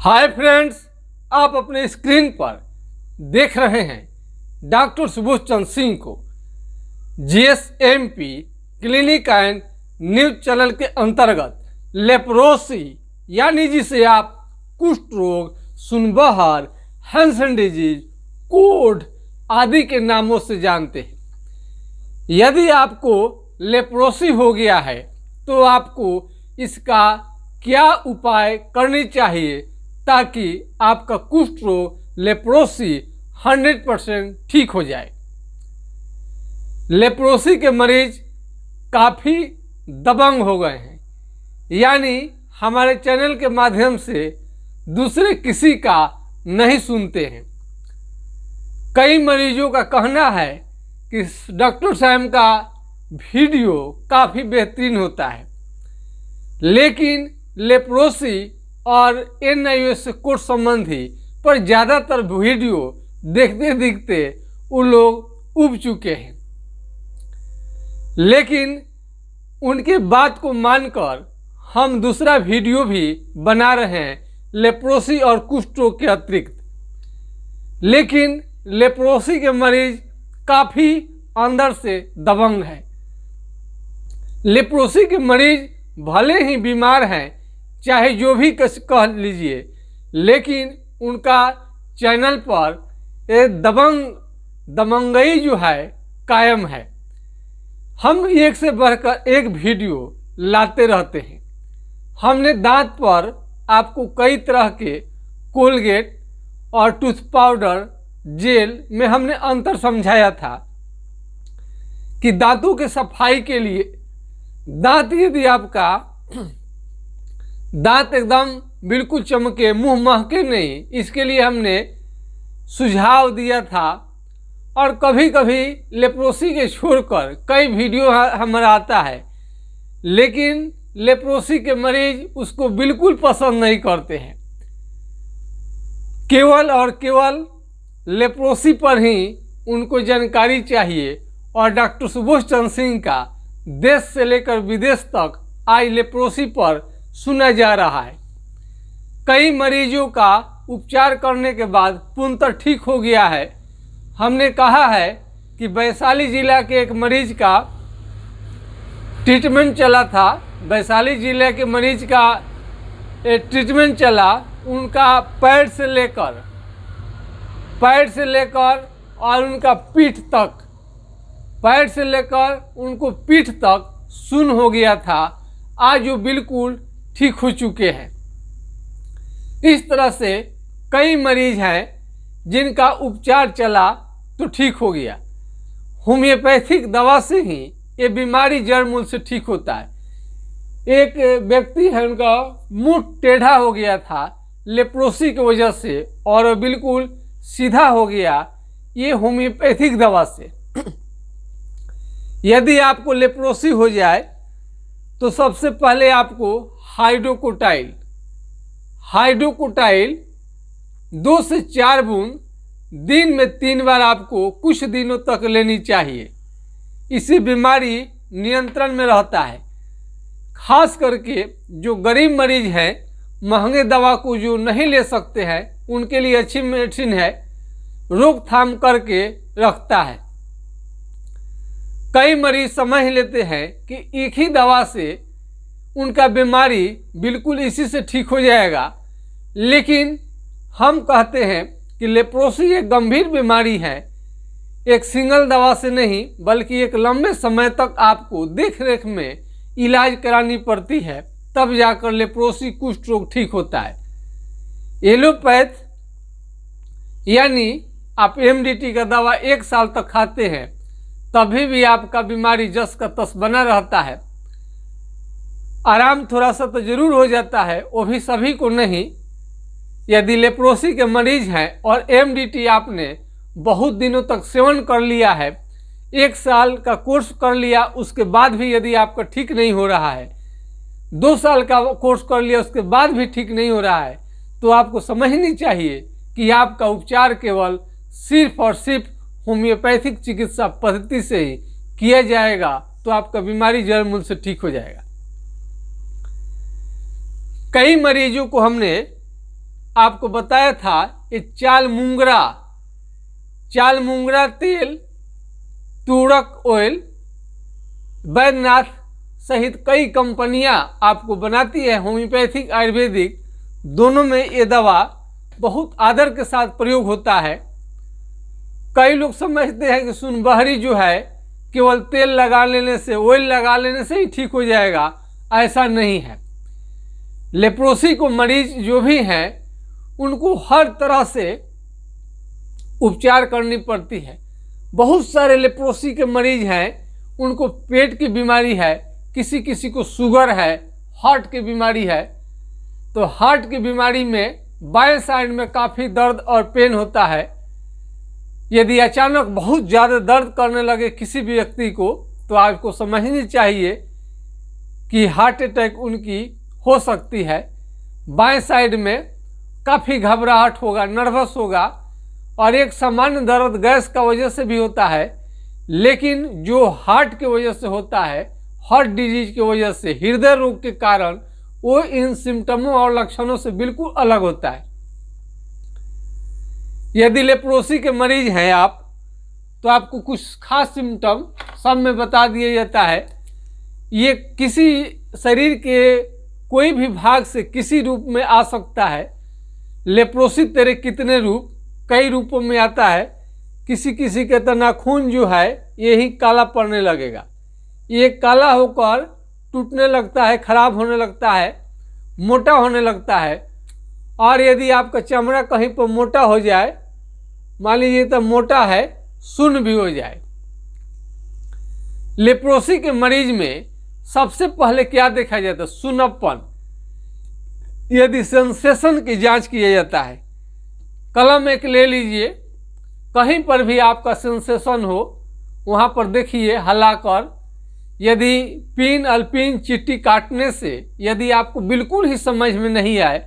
Hi friends, आप अपने screen पर देख रहे हैं डॉक्टर सुबोध चंद्र सिंह को जीएसएमपी क्लिनिक एंड न्यूज चैनल के अंतर्गत लेप्रोसी यानी जिसे आप कुष्ठ रोग, सुनबहार, हैंसन डिजीज, कोढ़ आदि के नामों से जानते हैं। यदि आपको लेप्रोसी हो गया है तो आपको इसका क्या उपाय करनी चाहिए ताकि आपका कुष्ठ रोग लेप्रोसी 100% ठीक हो जाए। लेप्रोसी के मरीज काफ़ी दबंग हो गए हैं, यानी हमारे चैनल के माध्यम से दूसरे किसी का नहीं सुनते हैं। कई मरीजों का कहना है कि डॉक्टर साहब का वीडियो काफ़ी बेहतरीन होता है, लेकिन लेप्रोसी और NIOS कोर्स संबंधी पर ज़्यादातर वीडियो देखते देखते वो लोग उब चुके हैं। लेकिन उनके बात को मानकर हम दूसरा वीडियो भी बना रहे हैं लेप्रोसी और कुष्ठ रोग के अतिरिक्त। लेकिन लेप्रोसी के मरीज काफ़ी अंदर से दबंग है। लेप्रोसी के मरीज भले ही बीमार हैं, चाहे जो भी कह लीजिए, लेकिन उनका चैनल पर एक दबंगई जो है कायम है। हम एक से बढ़कर एक वीडियो लाते रहते हैं। हमने दांत पर आपको कई तरह के कोलगेट और टूथ पाउडर जेल में हमने अंतर समझाया था कि दांतों के सफाई के लिए दांत यदि आपका दांत एकदम बिल्कुल चमके, मुंह महके नहीं, इसके लिए हमने सुझाव दिया था। और कभी कभी लेप्रोसी के छोड़कर कई वीडियो हमारा आता है, लेकिन लेप्रोसी के मरीज उसको बिल्कुल पसंद नहीं करते हैं। केवल और केवल लेप्रोसी पर ही उनको जानकारी चाहिए। और डॉक्टर सुबोध चंद्र सिंह का देश से लेकर विदेश तक आज लेप्रोसी पर सुना जा रहा है। कई मरीजों का उपचार करने के बाद पूर्णतः ठीक हो गया है। हमने कहा है कि वैशाली जिला के एक मरीज का ट्रीटमेंट चला था। वैशाली जिले के मरीज का ट्रीटमेंट चला, उनका पैर से लेकर और उनका पीठ तक, पैर से लेकर उनको पीठ तक सुन्न हो गया था। आज वो बिल्कुल ठीक हो चुके हैं। इस तरह से कई मरीज हैं जिनका उपचार चला तो ठीक हो गया। होम्योपैथिक दवा से ही ये बीमारी जड़ मूल से ठीक होता है। एक व्यक्ति है, उनका मुंह टेढ़ा हो गया था लेप्रोसी की वजह से और बिल्कुल सीधा हो गया, ये होम्योपैथिक दवा से। यदि आपको लेप्रोसी हो जाए तो सबसे पहले आपको हाइड्रोकोटाइल 2 से 4 बूंद दिन में 3 बार आपको कुछ दिनों तक लेनी चाहिए। इसी बीमारी नियंत्रण में रहता है। खास करके जो गरीब मरीज हैं, महंगे दवा को जो नहीं ले सकते हैं, उनके लिए अच्छी मेडिसिन है, रोकथाम करके रखता है। कई मरीज समझ लेते हैं कि एक ही दवा से उनका बीमारी बिल्कुल इसी से ठीक हो जाएगा, लेकिन हम कहते हैं कि लेप्रोसी एक गंभीर बीमारी है। एक सिंगल दवा से नहीं, बल्कि एक लंबे समय तक आपको देख रेख में इलाज करानी पड़ती है, तब जाकर लेप्रोसी कुष्ठ रोग ठीक होता है। एलोपैथ यानी आप MDT का दवा 1 साल तक खाते हैं, तभी भी आपका बीमारी जस का तस बना रहता है। आराम थोड़ा सा तो जरूर हो जाता है, वो भी सभी को नहीं। यदि लेप्रोसी के मरीज हैं और MDT आपने बहुत दिनों तक सेवन कर लिया है, 1 साल का कोर्स कर लिया, उसके बाद भी यदि आपका ठीक नहीं हो रहा है, 2 साल का कोर्स कर लिया, उसके बाद भी ठीक नहीं हो रहा है, तो आपको समझनी चाहिए कि आपका उपचार केवल सिर्फ और सिर्फ होम्योपैथिक चिकित्सा पद्धति से ही किया जाएगा, तो आपका बीमारी जड़ मूल से ठीक हो जाएगा। कई मरीजों को हमने आपको बताया था ये चाल मूंगरा तेल, तूरक ऑयल, बैद्यनाथ सहित कई कंपनियां आपको बनाती है होम्योपैथिक आयुर्वेदिक दोनों में ये दवा बहुत आदर के साथ प्रयोग होता है। कई लोग समझते हैं कि सुनबहरी जो है केवल तेल लगा लेने से, ऑयल लगा लेने से ही ठीक हो जाएगा, ऐसा नहीं है। लेप्रोसी को मरीज जो भी हैं उनको हर तरह से उपचार करनी पड़ती है। बहुत सारे लेप्रोसी के मरीज हैं, उनको पेट की बीमारी है, किसी किसी को शुगर है, हार्ट की बीमारी है। तो हार्ट की बीमारी में बाएं साइड में काफ़ी दर्द और पेन होता है। यदि अचानक बहुत ज़्यादा दर्द करने लगे किसी भी व्यक्ति को तो आपको समझनी चाहिए कि हार्ट अटैक उनकी हो सकती है। बाएं साइड में काफ़ी घबराहट होगा, नर्वस होगा और एक सामान्य दर्द गैस का वजह से भी होता है, लेकिन जो हार्ट की वजह से होता है, हार्ट डिजीज की वजह से, हृदय रोग के कारण, वो इन सिम्टमों और लक्षणों से बिल्कुल अलग होता है। यदि लेप्रोसी के मरीज हैं आप तो आपको कुछ खास सिम्टम सब में बता दिया जाता है। ये किसी शरीर के कोई भी भाग से किसी रूप में आ सकता है। लेप्रोसी तेरे कितने रूप, कई रूपों में आता है। किसी किसी के तो नाखून जो है यही काला पड़ने लगेगा, ये काला होकर टूटने लगता है, खराब होने लगता है, मोटा होने लगता है। और यदि आपका चमड़ा कहीं पर मोटा हो जाए, मान लीजिए तो मोटा है, सुन्न भी हो जाए। लेप्रोसी के मरीज में सबसे पहले क्या देखा जाता है? सुन्नपन। यदि सेंसेशन की जांच किया जाता है, कलम एक ले लीजिए, कहीं पर भी आपका सेंसेशन हो वहाँ पर देखिए हलाकर। यदि पिन अल्पिन चिट्ठी काटने से यदि आपको बिल्कुल ही समझ में नहीं आए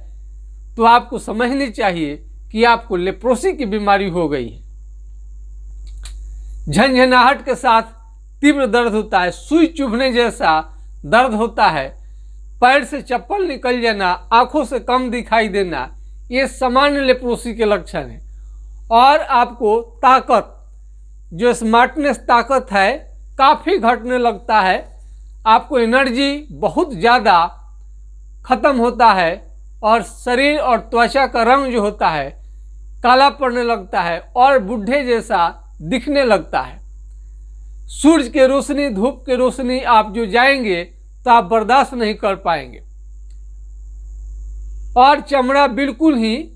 तो आपको समझनी चाहिए कि आपको लेप्रोसी की बीमारी हो गई है। झंझनाहट के साथ तीव्र दर्द होता है, सुई चुभने जैसा दर्द होता है, पैर से चप्पल निकल जाना, आंखों से कम दिखाई देना, ये सामान्य लेप्रोसी के लक्षण हैं। और आपको ताकत, जो स्मार्टनेस ताकत है, काफ़ी घटने लगता है। आपको एनर्जी बहुत ज़्यादा खत्म होता है और शरीर और त्वचा का रंग जो होता है काला पड़ने लगता है और बूढ़े जैसा दिखने लगता है। सूरज के रोशनी, धूप के रोशनी आप जो जाएंगे तो आप बर्दाश्त नहीं कर पाएंगे और चमड़ा बिल्कुल ही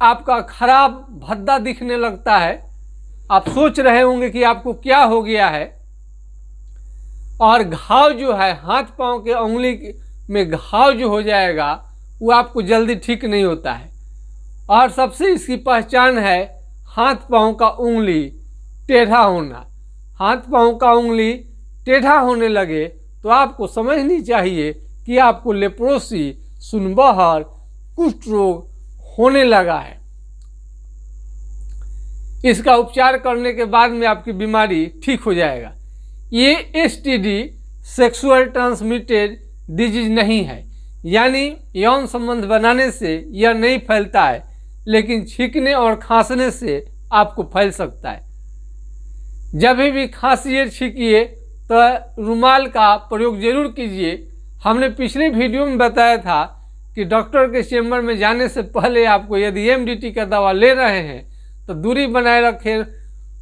आपका खराब भद्दा दिखने लगता है। आप सोच रहे होंगे कि आपको क्या हो गया है। और घाव जो है, हाथ पांव के उंगली में घाव जो हो जाएगा वो आपको जल्दी ठीक नहीं होता है। और सबसे इसकी पहचान है हाथ पांव का उंगली टेढ़ा होना। हाथ पांव का उंगली टेढ़ा होने लगे तो आपको समझनी चाहिए कि आपको लेप्रोसी, सुनबहर, कुष्ठ रोग होने लगा है। इसका उपचार करने के बाद में आपकी बीमारी ठीक हो जाएगा। ये एसटीडी सेक्सुअल ट्रांसमिटेड डिजीज नहीं है, यानी यौन संबंध बनाने से यह नहीं फैलता है, लेकिन छींकने और खांसने से आपको फैल सकता है। जब भी खांसिए, छींकिए तो रुमाल का प्रयोग जरूर कीजिए। हमने पिछले वीडियो में बताया था कि डॉक्टर के चेम्बर में जाने से पहले आपको यदि एमडीटी का दवा ले रहे हैं तो दूरी बनाए रखें,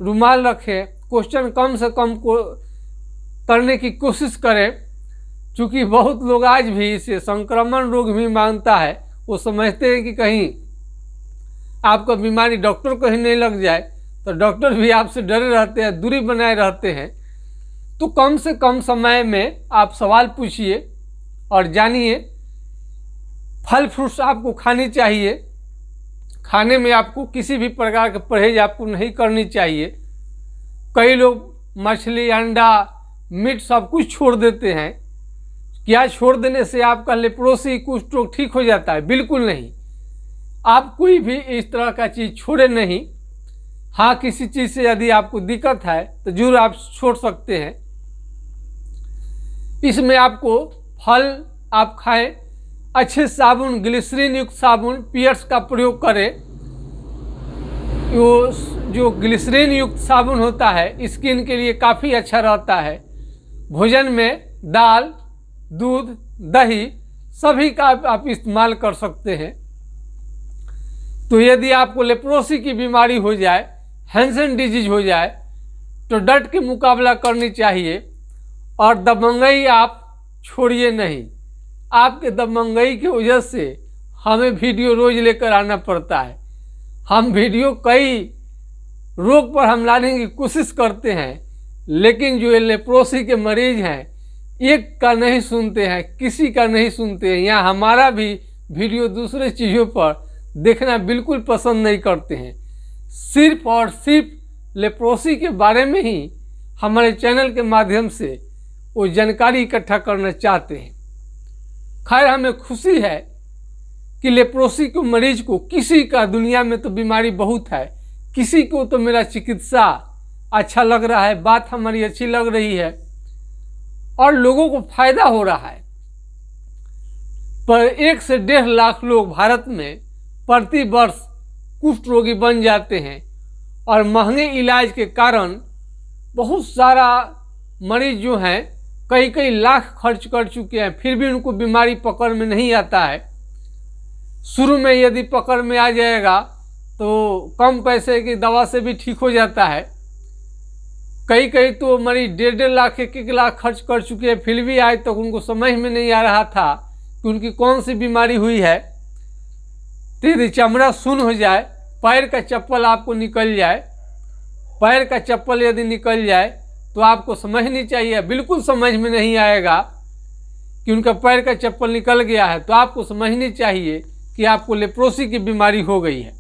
रुमाल रखें, क्वेश्चन कम से कम को करने की कोशिश करें। क्योंकि बहुत लोग आज भी इसे संक्रमण रोग भी मानता है। वो समझते हैं कि कहीं आपका बीमारी डॉक्टर को ही नहीं लग जाए, तो डॉक्टर भी आपसे डरे रहते हैं, दूरी बनाए रहते हैं। तो कम से कम समय में आप सवाल पूछिए और जानिए। फल फ्रूट्स आपको खानी चाहिए। खाने में आपको किसी भी प्रकार के परहेज आपको नहीं करनी चाहिए। कई लोग मछली, अंडा, मीट सब कुछ छोड़ देते हैं। क्या छोड़ देने से आपका लेप्रोसी, कुष्ठ रोग ठीक हो जाता है? बिल्कुल नहीं। आप कोई भी इस तरह का चीज़ छोड़े नहीं। हाँ, किसी चीज़ से यदि आपको दिक्कत है तो जरूर आप छोड़ सकते हैं। इसमें आपको फल आप खाएं, अच्छे साबुन, ग्लिसरीन युक्त साबुन पियर्स का प्रयोग करें। जो ग्लिसरीन युक्त साबुन होता है स्किन के लिए काफ़ी अच्छा रहता है। भोजन में दाल, दूध, दही सभी का आप इस्तेमाल कर सकते हैं। तो यदि आपको लेप्रोसी की बीमारी हो जाए, हैंसन डिजीज हो जाए, तो डट के मुकाबला करनी चाहिए और दबंगई आप छोड़िए नहीं। आपके दबंगई की वजह से हमें वीडियो रोज लेकर आना पड़ता है। हम वीडियो कई रोग पर हम लाने की कोशिश करते हैं, लेकिन जो ये लेप्रोसी के मरीज हैं एक का नहीं सुनते हैं, किसी का नहीं सुनते हैं। यहाँ हमारा भी वीडियो दूसरे चीज़ों पर देखना बिल्कुल पसंद नहीं करते हैं। सिर्फ और सिर्फ लेप्रोसी के बारे में ही हमारे चैनल के माध्यम से वो जानकारी इकट्ठा करना चाहते हैं। खैर, हमें खुशी है कि लेप्रोसी के मरीज को, किसी का दुनिया में तो बीमारी बहुत है, किसी को तो मेरा चिकित्सा अच्छा लग रहा है, बात हमारी अच्छी लग रही है और लोगों को फायदा हो रहा है। पर 1 से 1.5 लाख लोग भारत में प्रति वर्ष कुष्ठ रोगी बन जाते हैं और महंगे इलाज के कारण बहुत सारा मरीज जो हैं कई लाख खर्च कर चुके हैं, फिर भी उनको बीमारी पकड़ में नहीं आता है। शुरू में यदि पकड़ में आ जाएगा तो कम पैसे की दवा से भी ठीक हो जाता है। कई तो मरीज 1.5 लाख 1 लाख खर्च कर चुके हैं, फिर भी आज तक उनको समझ में नहीं आ रहा था कि उनकी कौन सी बीमारी हुई है। तो यदि चमड़ा सुन्न हो जाए, पैर का चप्पल आपको निकल जाए, पैर का चप्पल यदि निकल जाए तो आपको समझनी चाहिए, बिल्कुल समझ में नहीं आएगा कि उनका पैर का चप्पल निकल गया है, तो आपको समझनी चाहिए कि आपको लेप्रोसी की बीमारी हो गई है।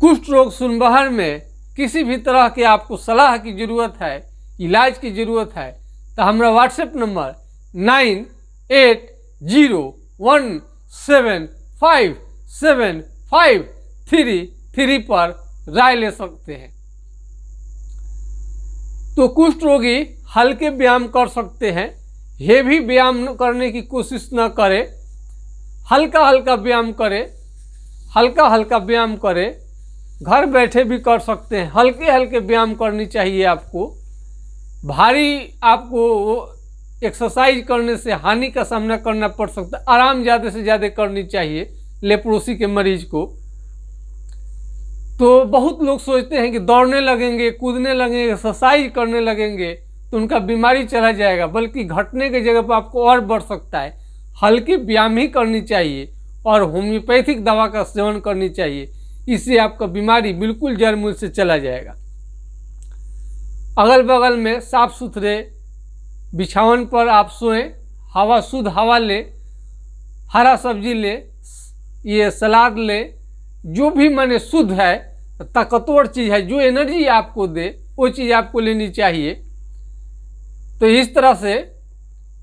कुष्ठ रोग सुनबहर में किसी भी तरह के आपको सलाह की ज़रूरत है, इलाज की ज़रूरत है, तो हमारा व्हाट्सएप नंबर 9801715753 पर राय ले सकते हैं। तो कुष्ठ रोगी हल्के व्यायाम कर सकते हैं, हेवी व्यायाम करने की कोशिश न करें, हल्का हल्का व्यायाम करें, घर बैठे भी कर सकते हैं। हल्के हल्के व्यायाम करनी चाहिए आपको। भारी आपको एक्सरसाइज करने से हानि का सामना करना पड़ सकता है। आराम ज़्यादा से ज़्यादा करनी चाहिए लेप्रोसी के मरीज को। तो बहुत लोग सोचते हैं कि दौड़ने लगेंगे, कूदने लगेंगे, एक्सरसाइज करने लगेंगे तो उनका बीमारी चला जाएगा, बल्कि घटने की जगह पर आपको और बढ़ सकता है। हल्की व्यायाम ही करनी चाहिए और होम्योपैथिक दवा का सेवन करनी चाहिए, इससे आपका बीमारी बिल्कुल जड़ मूल से चला जाएगा। अगल बगल में साफ सुथरे बिछावन पर आप सोएं, हवा शुद्ध हवा ले, हरा सब्जी ले, ये सलाद ले, जो भी माने शुद्ध है, ताकतवर चीज़ है, जो एनर्जी आपको दे वो चीज़ आपको लेनी चाहिए। तो इस तरह से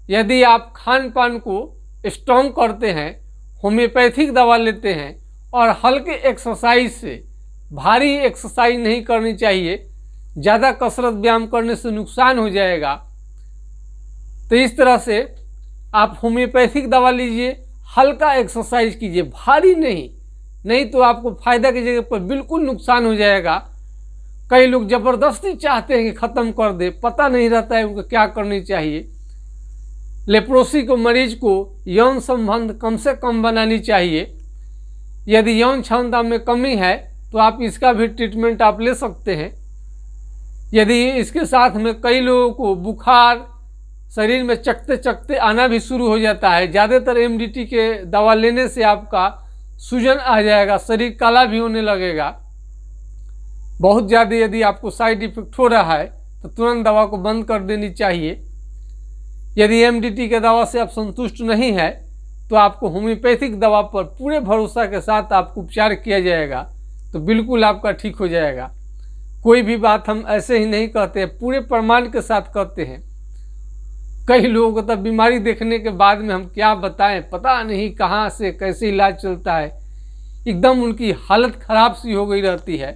यदि आप खान पान को स्ट्रॉन्ग करते हैं, होम्योपैथिक दवा लेते हैं और हल्के एक्सरसाइज से, भारी एक्सरसाइज नहीं करनी चाहिए, ज़्यादा कसरत व्यायाम करने से नुकसान हो जाएगा। तो इस तरह से आप होम्योपैथिक दवा लीजिए, हल्का एक्सरसाइज कीजिए, भारी नहीं तो आपको फायदा की जगह पर बिल्कुल नुकसान हो जाएगा। कई लोग ज़बरदस्ती चाहते हैं कि ख़त्म कर दे, पता नहीं रहता है उनको क्या करनी चाहिए। लेप्रोसी को मरीज को यौन संबंध कम से कम बनानी चाहिए। यदि यौन क्षमता में कमी है तो आप इसका भी ट्रीटमेंट आप ले सकते हैं। यदि इसके साथ में कई लोगों को बुखार, शरीर में चकते चकते आना भी शुरू हो जाता है, ज़्यादातर एमडीटी के दवा लेने से आपका सूजन आ जाएगा, शरीर काला भी होने लगेगा। बहुत ज़्यादा यदि आपको साइड इफेक्ट हो रहा है तो तुरंत दवा को बंद कर देनी चाहिए। यदि एमडीटी के दवा से आप संतुष्ट नहीं है तो आपको होम्योपैथिक दवा पर पूरे भरोसा के साथ आपको उपचार किया जाएगा, तो बिल्कुल आपका ठीक हो जाएगा। कोई भी बात हम ऐसे ही नहीं कहते हैं, पूरे प्रमाण के साथ कहते हैं। कई लोगों को तब बीमारी देखने के बाद में हम क्या बताएं, पता नहीं कहाँ से कैसे इलाज चलता है, एकदम उनकी हालत ख़राब सी हो गई रहती है।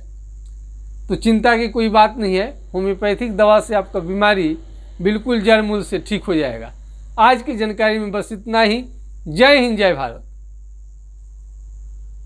तो चिंता की कोई बात नहीं है, होम्योपैथिक दवा से आपका बीमारी बिल्कुल जड़ मूल से ठीक हो जाएगा। आज की जानकारी में बस इतना ही। जय हिंद, जय भारत।